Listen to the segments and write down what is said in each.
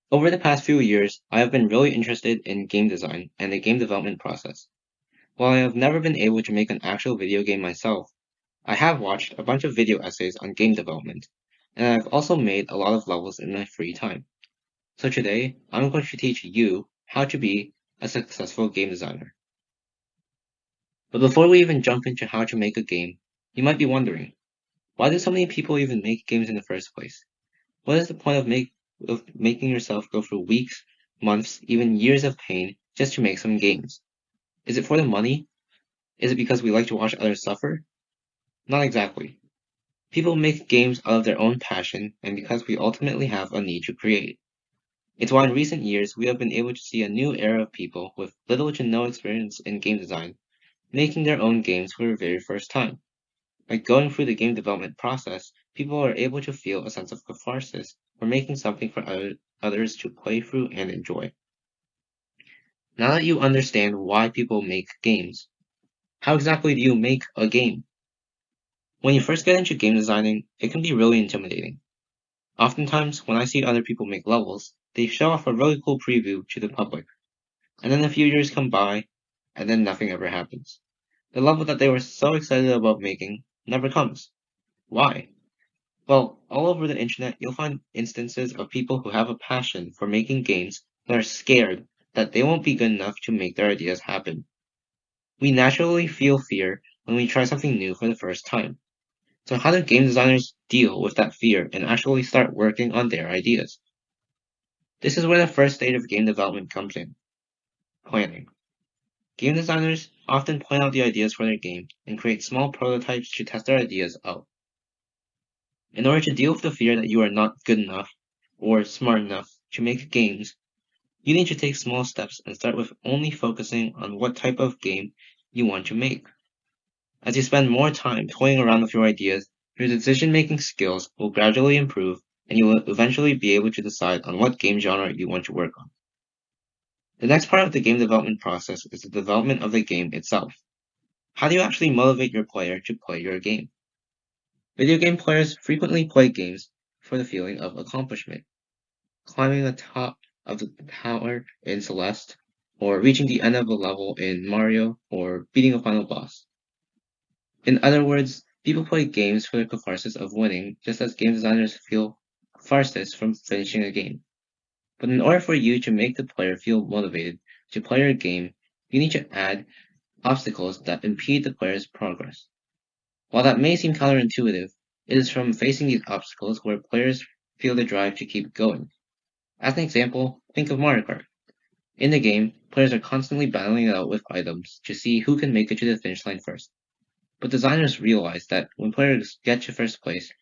Over the past few years, I have been really interested in game design and the game development process. While I have never been able to make an actual video game myself, I have watched a bunch of video essays on game development, and I've also made a lot of levels in my free time. So today, I'm going to teach you how to be a successful game designer. But before we even jump into how to make a game, you might be wondering, why do so many people even make games in the first place? What is the point of making yourself go through weeks, months, even years of pain just to make some games? Is it for the money? Is it because we like to watch others suffer? Not exactly. People make games out of their own passion and because we ultimately have a need to create. It's why in recent years we have been able to see a new era of people with little to no experience in game design making their own games for the very first time. By going through the game development process, people are able to feel a sense of catharsis for making something for others to play through and enjoy. Now that you understand why people make games, how exactly do you make a game? When you first get into game designing, it can be really intimidating. Oftentimes, when I see other people make levels, they show off a really cool preview to the public, and then a few years come by, and then nothing ever happens. The level that they were so excited about making never comes. Why? Well, all over the internet, you'll find instances of people who have a passion for making games but are scared that they won't be good enough to make their ideas happen. We naturally feel fear when we try something new for the first time. So how do game designers deal with that fear and actually start working on their ideas? This is where the first stage of game development comes in, planning. Game designers often plan out the ideas for their game and create small prototypes to test their ideas out. In order to deal with the fear that you are not good enough or smart enough to make games, you need to take small steps and start with only focusing on what type of game you want to make. As you spend more time toying around with your ideas, your decision-making skills will gradually improve and you will eventually be able to decide on what game genre you want to work on. The next part of the game development process is the development of the game itself. How do you actually motivate your player to play your game? Video game players frequently play games for the feeling of accomplishment, climbing the top of the tower in Celeste, or reaching the end of a level in Mario, or beating a final boss. In other words, people play games for the catharsis of winning, just as game designers feel catharsis from finishing a game. But in order for you to make the player feel motivated to play your game, you need to add obstacles that impede the player's progress. While that may seem counterintuitive, it is from facing these obstacles where players feel the drive to keep going. As an example, think of Mario Kart. In the game, players are constantly battling it out with items to see who can make it to the finish line first. But designers realize that when players get to first place,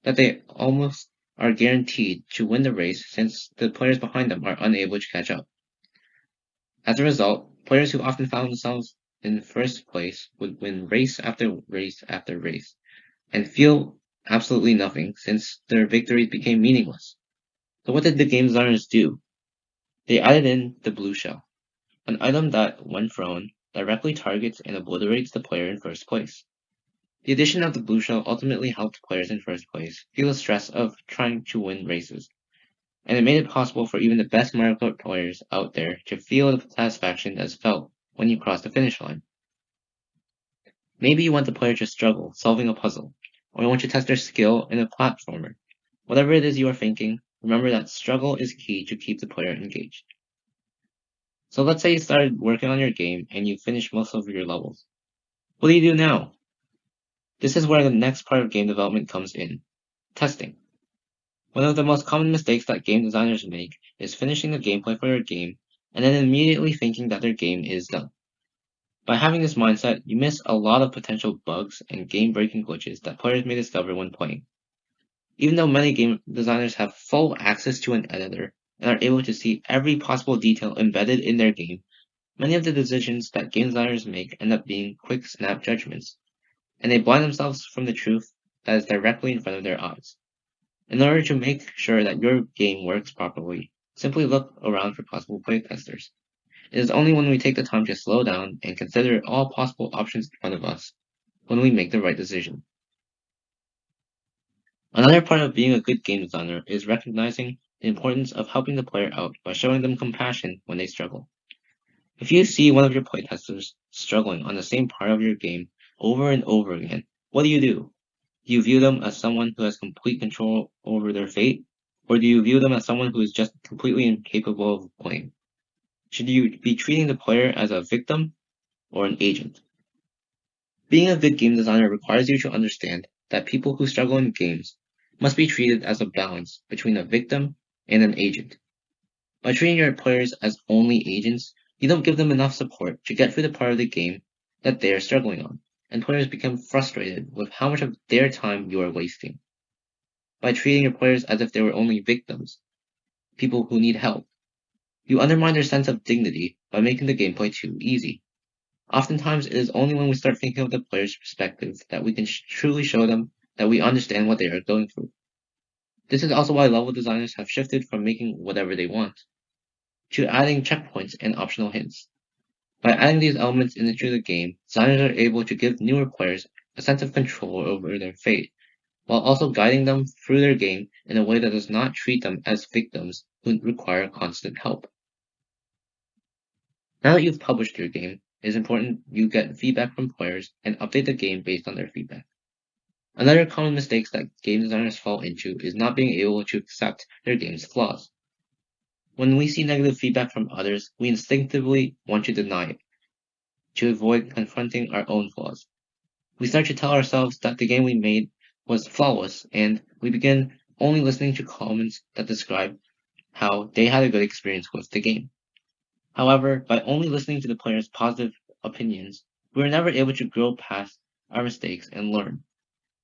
that they almost are guaranteed to win the race since the players behind them are unable to catch up. As a result, players who often found themselves in first place would win race after race after race and feel absolutely nothing since their victories became meaningless. So what did the game designers do? They added in the blue shell, an item that, when thrown, directly targets and obliterates the player in first place. The addition of the blue shell ultimately helped players in first place feel the stress of trying to win races, and it made it possible for even the best Mario Kart players out there to feel the satisfaction that's felt when you cross the finish line. Maybe you want the player to struggle solving a puzzle, or you want to test their skill in a platformer. Whatever it is you are thinking, remember that struggle is key to keep the player engaged. So let's say you started working on your game and you finished most of your levels. What do you do now? This is where the next part of game development comes in, testing. One of the most common mistakes that game designers make is finishing the gameplay for their game and then immediately thinking that their game is done. By having this mindset, you miss a lot of potential bugs and game-breaking glitches that players may discover when playing. Even though many game designers have full access to an editor and are able to see every possible detail embedded in their game, many of the decisions that game designers make end up being quick snap judgments, and they blind themselves from the truth that is directly in front of their eyes. In order to make sure that your game works properly, simply look around for possible playtesters. It is only when we take the time to slow down and consider all possible options in front of us when we make the right decision. Another part of being a good game designer is recognizing the importance of helping the player out by showing them compassion when they struggle. If you see one of your playtesters struggling on the same part of your game over and over again, what do? Do you view them as someone who has complete control over their fate, or do you view them as someone who is just completely incapable of playing? Should you be treating the player as a victim or an agent? Being a good game designer requires you to understand that people who struggle in games must be treated as a balance between a victim and an agent. By treating your players as only agents, you don't give them enough support to get through the part of the game that they are struggling on, and players become frustrated with how much of their time you are wasting. By treating your players as if they were only victims, people who need help, you undermine their sense of dignity by making the gameplay too easy. Oftentimes, it is only when we start thinking of the player's perspective that we can truly show them that we understand what they are going through. This is also why level designers have shifted from making whatever they want to adding checkpoints and optional hints. By adding these elements into the game, designers are able to give newer players a sense of control over their fate, while also guiding them through their game in a way that does not treat them as victims who require constant help. Now that you've published your game, it is important you get feedback from players and update the game based on their feedback. Another common mistake that game designers fall into is not being able to accept their game's flaws. When we see negative feedback from others, we instinctively want to deny it, to avoid confronting our own flaws. We start to tell ourselves that the game we made was flawless, and we begin only listening to comments that describe how they had a good experience with the game. However, by only listening to the players' positive opinions, we are never able to grow past our mistakes and learn.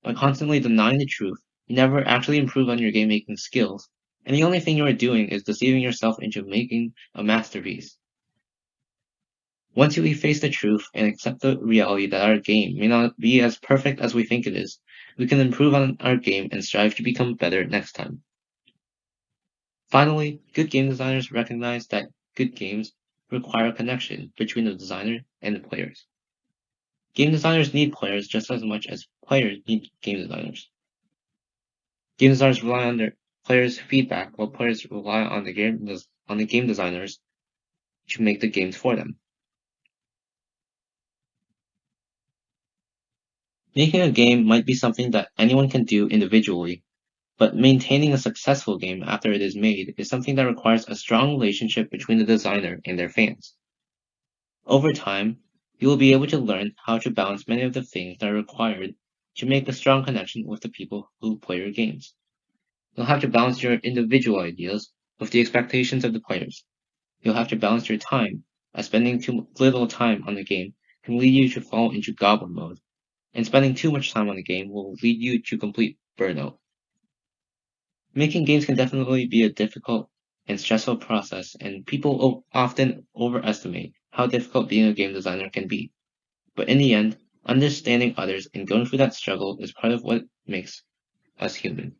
By constantly denying the truth, you never actually improve on your game making skills, and the only thing you are doing is deceiving yourself into making a masterpiece. Once we face the truth and accept the reality that our game may not be as perfect as we think it is, we can improve on our game and strive to become better next time. Finally, good game designers recognize that good games require a connection between the designer and the players. Game designers need players just as much as players need game designers. Game designers rely on their players' feedback, while players rely on the game designers to make the games for them. Making a game might be something that anyone can do individually, but maintaining a successful game after it is made is something that requires a strong relationship between the designer and their fans. Over time, you will be able to learn how to balance many of the things that are required to make a strong connection with the people who play your games. You'll have to balance your individual ideas with the expectations of the players. You'll have to balance your time, as spending too little time on the game can lead you to fall into goblin mode, and spending too much time on the game will lead you to complete burnout. Making games can definitely be a difficult and stressful process, and people often overestimate how difficult being a game designer can be. But in the end, understanding others and going through that struggle is part of what makes us human.